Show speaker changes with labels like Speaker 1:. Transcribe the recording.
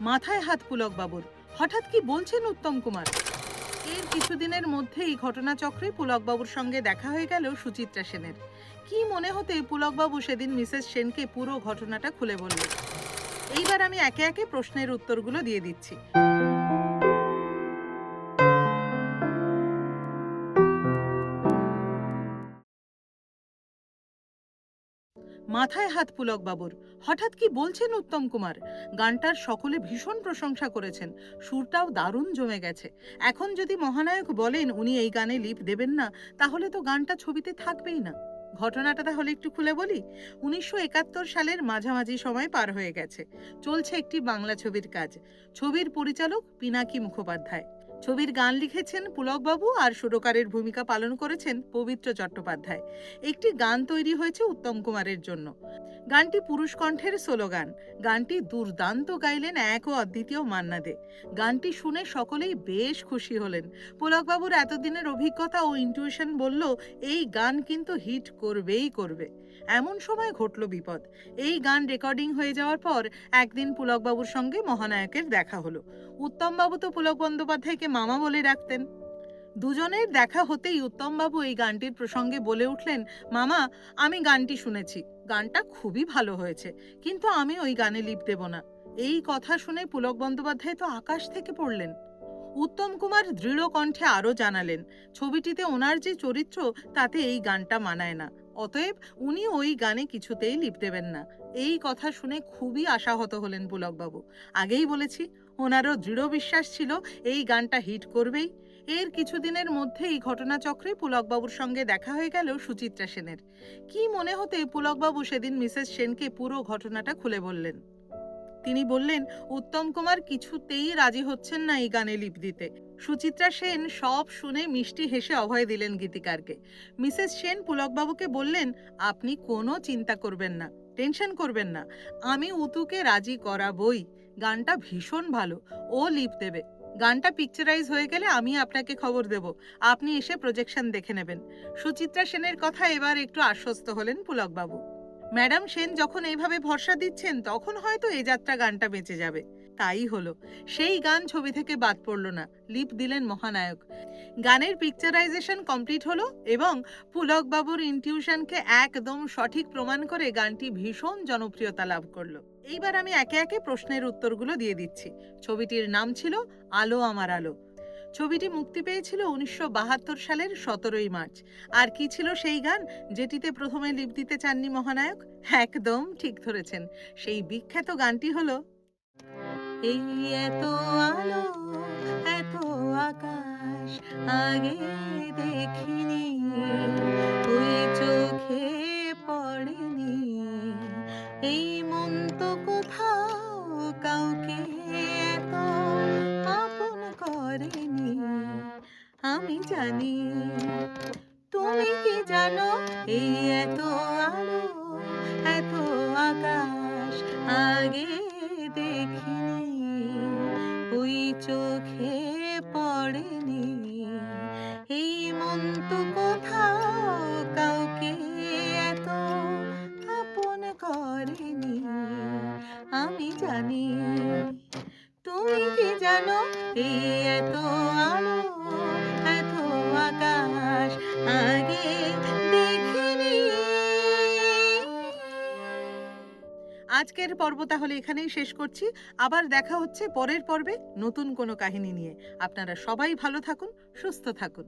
Speaker 1: মাথায় হাত পুলক বাবুর। হঠাৎ কি বলছেন উত্তম কুমার? এর কিছুদিনের মধ্যেই ঘটনাচক্রে পুলকবাবুর সঙ্গে দেখা হয়ে গেল সুচিত্রা সেনের। কি মনে হতে পুলকবাবু সেদিন মিসেস সেনকে পুরো ঘটনাটা খুলে বললেন। এইবার আমি একে একে প্রশ্নের উত্তরগুলো দিয়ে দিচ্ছি। মাথায় হাত পুলক বাবুর। হঠাৎ কি বলছেন উত্তম কুমার? গানটার সকলে ভীষণ প্রশংসা করেছেন, সুরটাও দারুণ জমে গেছে। এখন যদি মহানায়ক বলেন উনি এই গানে লিপ দেবেন না, তাহলে তো গানটা ছবিতে থাকবেই না। ঘটনাটা তাহলে একটু খুলে বলি। 1971 সালের মাঝামাঝি সময় পার হয়ে গেছে। চলছে একটি বাংলা ছবির কাজ। ছবির পরিচালক পিনাকি মুখোপাধ্যায়। ছবির গান লিখেছেন পুলকবাবু আর সুরকারের ভূমিকা পালন করেছেন পবিত্র চট্টোপাধ্যায়। একটি গান তৈরি হয়েছে উত্তম কুমারের জন্য। গানটি পুরুষ কণ্ঠের সোলো গান। গানটি দুর্দান্ত গাইলেন এক ও অদ্বিতীয় মান্না দে। গানটি শুনে সকলেই বেশ খুশি হলেন। পুলকবাবুর এতদিনের অভিজ্ঞতা ও ইনটিউশন বলল এই গান কিন্তু হিট করবেই করবে। এমন সময় ঘটল বিপদ। এই গান রেকর্ডিং হয়ে যাওয়ার পর একদিন পুলকবাবুর সঙ্গে মহানায়কের দেখা হলো। উত্তমবাবু তো পুলক বন্দ্যোপাধ্যায়কে মামা বলে ডাকতেন। দুজনের দেখা হতেই উত্তমবাবু এই গানটির প্রসঙ্গে বলে উঠলেন, মামা, আমি গানটি শুনেছি, গানটা খুবই ভালো হয়েছে, কিন্তু আমি ওই গানে লিপ দেব না। এই কথা শুনে পুলক বন্দ্যোপাধ্যায় তো আকাশ থেকে পড়লেন। উত্তম কুমার দৃঢ় কণ্ঠে আরও জানালেন, ছবিটিতে ওনার যে চরিত্র তাতে এই গানটা মানায় না, অতএব উনি ওই গানে কিছুতেই লিপ দেবেন না। এই কথা শুনে খুবই আশাহত হলেন পুলকবাবু। আগেই বলেছি, ওনারও দৃঢ় বিশ্বাস ছিল এই গানটা হিট করবেই। এর কিছুদিনের মধ্যেই ঘটনাচক্রে পুলকবাবুর সঙ্গে দেখা হয়ে গেল সুচিত্রা সেনের। কি মনে হতে পুলকবাবু সেদিন মিসেস সেনকে পুরো ঘটনাটা খুলে বললেন। তিনি বললেন, উত্তম কুমার কিছুতেই রাজি হচ্ছেন না এই গানে লিপ দিতে। সুচিত্রা সেন সব শুনে মিষ্টি হেসে অভয় দিলেন গীতিকারকে। মিসেস সেন পুলকবাবুকে বললেন, আপনি কোনো চিন্তা করবেন না, টেনশন করবেন না, আমি উতুকে রাজি করাবই। গানটা ভীষণ ভালো, ও লিপ দেবে। গানটা পিকচারাইজ হয়ে গেলে আমি আপনাকে খবর দেব, আপনি এসে প্রজেকশন দেখে নেবেন। সুচিত্রা সেনের কথা এবার একটু আশ্বস্ত হলেন পুলকবাবু। ম্যাডাম সেন যখন এইভাবে ভরসা দিচ্ছেন, তখন হয়তো এ যাত্রা গানটা বেঁচে যাবে। তাই হলো। সেই গান ছবি থেকে বাদ পড়ল না, লিপ দিলেন মহানায়ক। গানের পিকচারাইজেশন কমপ্লিট হলো এবং পুলক বাবুর ইনটিউশনকে একদম সঠিক প্রমাণ করে গানটি ভীষণ জনপ্রিয়তা লাভ করলো। এইবার আমি একে একে প্রশ্নের উত্তরগুলো দিয়ে দিচ্ছি। ছবিটির নাম ছিল আলো আমার আলো। ছবিটি মুক্তি পেয়েছিল 1972 সালের 17ই মার্চ। আর কি ছিল সেই গান যেটিতে প্রথমে লিপ দিতে চাননি মহানায়ক? একদম ঠিক ধরেছেন, সেই বিখ্যাত গানটি হলো এই এত আলো, এত আকাশ আগে দেখিনি, ওই চোখে পড়েনি, এই মন তো কোথাও কাউকে এত আপন করেনি। আমি জানি, তুমি কি জানো, এই এত আলো, এত আকাশ আগে দেখিনি, ওই চোখে পড়েনি, এই মন তো কোথাও কাউকে এত আপন করেনি। আমি জানি, তুমি কি জানো, এই এত আলো, এত আকাশ আগে দেখিনি। আজকের পর্ব তাহলে এখানেই শেষ করছি। আবার দেখা হচ্ছে পরের পর্বে নতুন কোনো কাহিনী নিয়ে। আপনারা সবাই ভালো থাকুন, সুস্থ থাকুন।